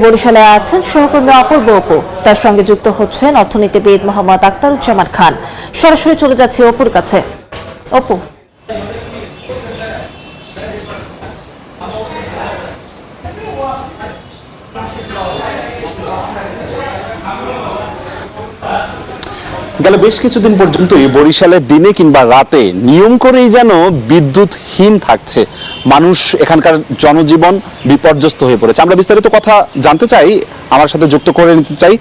বরিশালে আছেন সহকর্মী অপূর্ব অপু, তার সঙ্গে যুক্ত হচ্ছেন অর্থনীতিবিদ মোহাম্মদ আখতারুজ্জামান খান। সরাসরি চলে যাচ্ছে অপুর কাছে। অপু, গেল বেশ কিছুদিন পর্যন্তই বরিশালের দিনে কিংবা রাতে নিয়ম করেই যেন বিদ্যুৎহীন থাকছে মানুষ, এখানকার জনজীবন বিপর্যস্ত হয়ে পড়েছে। আমরা বিস্তারিত কথা জানতে চাই, আমার সাথে যুক্ত করে নিতে চাই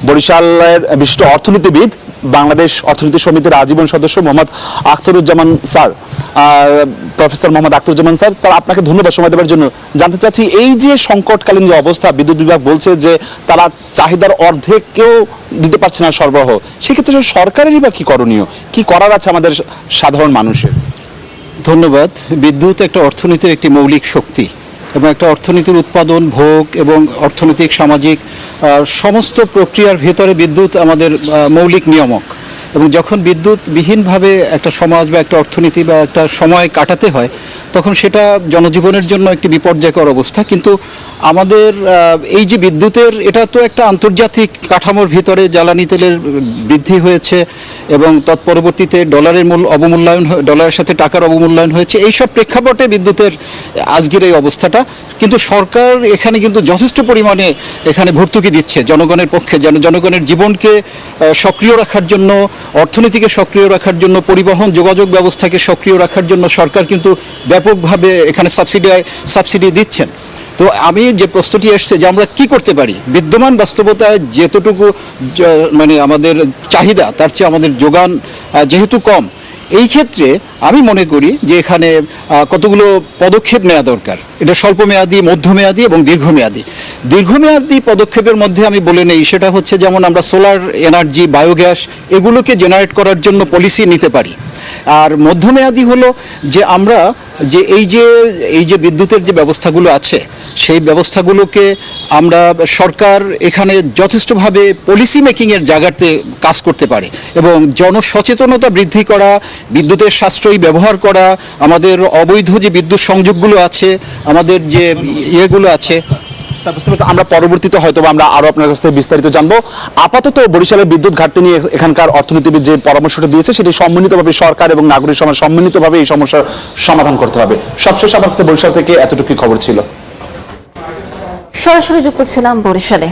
বরিশালের বিশিষ্ট অর্থনীতিবিদ, বাংলাদেশ অর্থনীতি সমিতির আজীবন সদস্য Mohammad Akhtaruzzaman sir. Professor Mohammad Akhtaruzzaman sir, আপনাকে ধন্যবাদ সময় দেওয়ার জন্য। জানতে চাচ্ছি, এই যে সংকটকালীন যে অবস্থা, বিদ্যুৎ বিভাগ বলছে যে তারা চাহিদার অর্ধেককেও দিতে পারছে না সরবরাহ, সেক্ষেত্রে সরকারেরই বা কি করণীয়, কি করার আছে আমাদের সাধারণ মানুষের? ধন্যবাদ। বিদ্যুৎ একটা অর্থনীতির একটি মৌলিক শক্তি এবং একটা অর্থনীতির উৎপাদন, ভোগ এবং অর্থনৈতিক সামাজিক সমস্ত প্রক্রিয়ার ভেতরে বিদ্যুৎ আমাদের মৌলিক নিয়ামক। এবং যখন বিদ্যুৎ বিহীনভাবে একটা সমাজ বা একটা অর্থনীতি বা একটা সময় কাটাতে হয়, তখন সেটা জনজীবনের জন্য একটি বিপর্যয়কর অবস্থা। কিন্তু আমাদের এই যে বিদ্যুতের, এটা তো একটা আন্তর্জাতিক কাঠামোর ভিতরে জ্বালানি তেলের বৃদ্ধি হয়েছে এবং তৎপরবর্তীতে ডলারের অবমূল্যায়ন, ডলারের সাথে টাকার অবমূল্যায়ন হয়েছে। এইসব প্রেক্ষাপটে বিদ্যুতের আজকের এই অবস্থাটা। কিন্তু সরকার এখানে কিন্তু যথেষ্ট পরিমাণে এখানে ভর্তুকি দিচ্ছে জনগণের পক্ষে, যেন জনগণের জীবনকে সক্রিয় রাখার জন্য, অর্থনীতিকে সক্রিয় রাখার জন্য, পরিবহন যোগাযোগ ব্যবস্থাকে সক্রিয় রাখার জন্য সরকার কিন্তু ব্যাপকভাবে এখানে সাবসিডি দিচ্ছেন। তো আমি যে প্রশ্নটি এসছে যে আমরা কি করতে পারি, বিদ্যমান বাস্তবতায় যেতটুকু মানে আমাদের চাহিদা, তার চেয়ে আমাদের যোগান যেহেতু কম, এই ক্ষেত্রে আমি মনে করি যে এখানে কতগুলো পদক্ষেপ নেওয়া দরকার। এটা স্বল্পমেয়াদী, মধ্যমেয়াদী এবং দীর্ঘমেয়াদী। দীর্ঘমেয়াদী পদক্ষেপের মধ্যে আমি বলে নেই, সেটা হচ্ছে যেমন আমরা সোলার এনার্জি, বায়োগ্যাস এগুলোকে জেনারেট করার জন্য পলিসি নিতে পারি। আর মধ্যমেয়াদী হলো যে আমরা যে এই যে বিদ্যুতের যে ব্যবস্থাগুলো আছে, সেই ব্যবস্থাগুলোকে আমরা সরকার এখানে যথেষ্টভাবে পলিসি মেকিংয়ের জায়গাতে কাজ করতে পারে এবং জনসচেতনতা বৃদ্ধি করা, বিদ্যুতের সাশ্রয়ী ব্যবহার করা, আমাদের অবৈধ যে বিদ্যুৎ সংযোগগুলো আছে, আমাদের যে ইয়েগুলো আছে। আমরা পরবর্তীতে হয়তো আমরা আরো আপনার কাছ থেকে বিস্তারিত জানবো। আপাতত বরিশালের বিদ্যুৎ ঘাটতি নিয়ে এখানকার অর্থনীতিবিদ যে পরামর্শটা দিয়েছে, সেটি সম্মিলিতভাবে সরকার এবং নাগরিক সমাজ সম্মিলিতভাবে এই সমস্যার সমাধান করতে হবে। সবশেষ আমার কাছে বরিশাল থেকে এতটুকু খবর ছিল। সরাসরি যুক্ত ছিলাম বরিশালে।